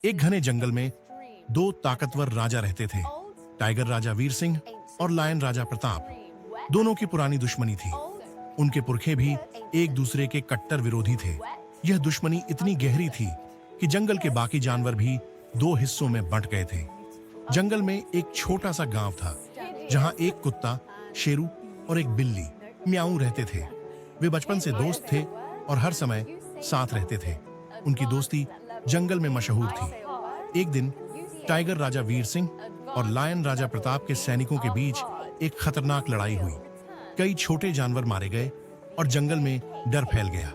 एक घने जंगल में दो ताकतवर राजा रहते थे। टाइगर राजा वीर सिंह और लायन राजा प्रताप। दोनों की पुरानी दुश्मनी थी। उनके पुरखे भी एक दूसरे के कट्टर विरोधी थे। यह दुश्मनी इतनी गहरी थी कि जंगल के बाकी जानवर भी दो हिस्सों में बंट गए थे। जंगल में एक छोटा सा गांव था जहां एक कुत्ता, शेरू और एक बिल्ली, म्याऊ रहते थे। वे बचपन से दोस्त थे और हर समय साथ रहते थे। उनकी दोस्ती जंगल में मशहूर थी। एक दिन टाइगर राजा वीर सिंह और लायन राजा प्रताप के सैनिकों के बीच एक खतरनाक लड़ाई हुई। कई छोटे जानवर मारे गए और जंगल में डर फैल गया।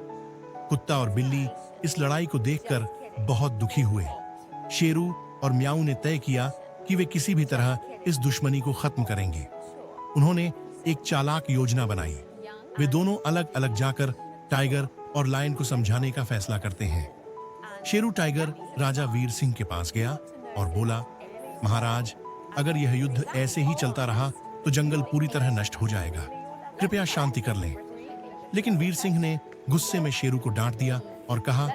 कुत्ता और बिल्ली इस लड़ाई को देखकर बहुत दुखी हुए। शेरू और म्याऊ ने तय किया कि वे किसी भी तरह इस दुश्मनी को खत्म करेंगे। उन्होंने एक चालाक योजना बनाई। वे दोनों अलग अलग जाकर टाइगर और लायन को समझाने का फैसला करते हैं। शेरू टाइगर राजा वीर सिंह के पास गया और बोला, महाराज, अगर यह युद्ध ऐसे ही चलता रहा तो जंगल पूरी तरह नष्ट हो जाएगा। कृपया शांति कर लें। लेकिन वीर सिंह ने गुस्से में शेरू को डांट दिया और कहा,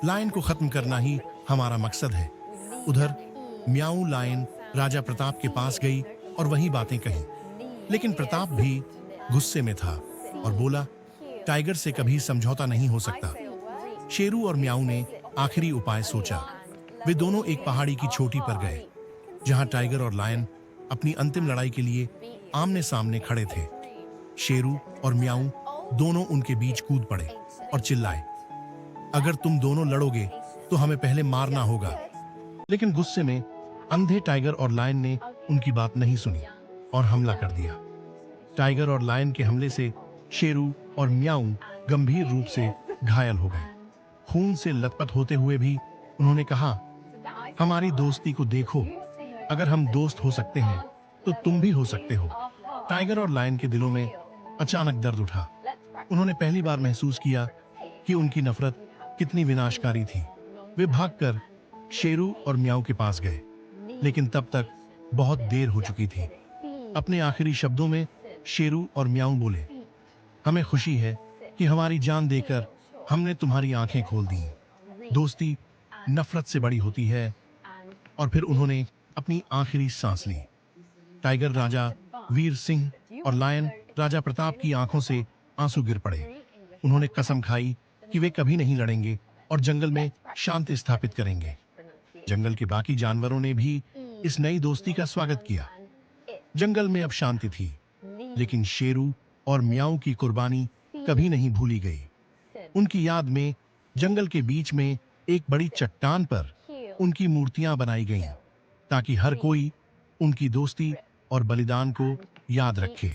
लायन को खत्म करना ही हमारा मकसद है। उधर म्याऊ लायन राजा प्रताप के पास गई और वही बातें कही। लेकिन प्रताप भी गुस्से में था और बोला, टाइगर से कभी समझौता नहीं हो सकता। शेरू और म्याऊ ने आखिरी उपाय सोचा। वे दोनों एक पहाड़ी की चोटी पर गए जहां टाइगर और लायन अपनी अंतिम लड़ाई के लिए आमने सामने खड़े थे। शेरू और म्याऊ दोनों उनके बीच कूद पड़े और चिल्लाए, अगर तुम दोनों लड़ोगे तो हमें पहले मारना होगा। लेकिन गुस्से में अंधे टाइगर और लायन ने उनकी बात नहीं सुनी और हमला कर दिया। टाइगर और लायन के हमले से शेरू और म्याऊ गंभीर रूप से घायल हो गए। खून से लथपथ होते हुए भी उन्होंने कहा, हमारी दोस्ती को देखो, अगर हम दोस्त हो सकते हैं तो तुम भी हो सकते हो। टाइगर और लायन के दिलों में अचानक दर्द उठा। उन्होंने पहली बार महसूस किया कि उनकी नफरत कितनी विनाशकारी थी। वे भागकर शेरू और म्याऊ के पास गए, लेकिन तब तक बहुत देर हो चुकी थी। अपने आखिरी शब्दों में शेरू और म्याऊ बोले, हमें खुशी है कि हमारी जान देकर हमने तुम्हारी आंखें खोल दी। दोस्ती नफरत से बड़ी होती है। और फिर उन्होंने अपनी आखिरी सांस ली। टाइगर राजा वीर सिंह और लायन राजा प्रताप की आंखों से आंसू गिर पड़े। उन्होंने कसम खाई कि वे कभी नहीं लड़ेंगे और जंगल में शांति स्थापित करेंगे। जंगल के बाकी जानवरों ने भी इस नई दोस्ती का स्वागत किया। जंगल में अब शांति थी, लेकिन शेरू और म्याऊ की कुर्बानी कभी नहीं भूली गई। उनकी याद में जंगल के बीच में एक बड़ी चट्टान पर उनकी मूर्तियां बनाई गईं, ताकि हर कोई उनकी दोस्ती और बलिदान को याद रखे।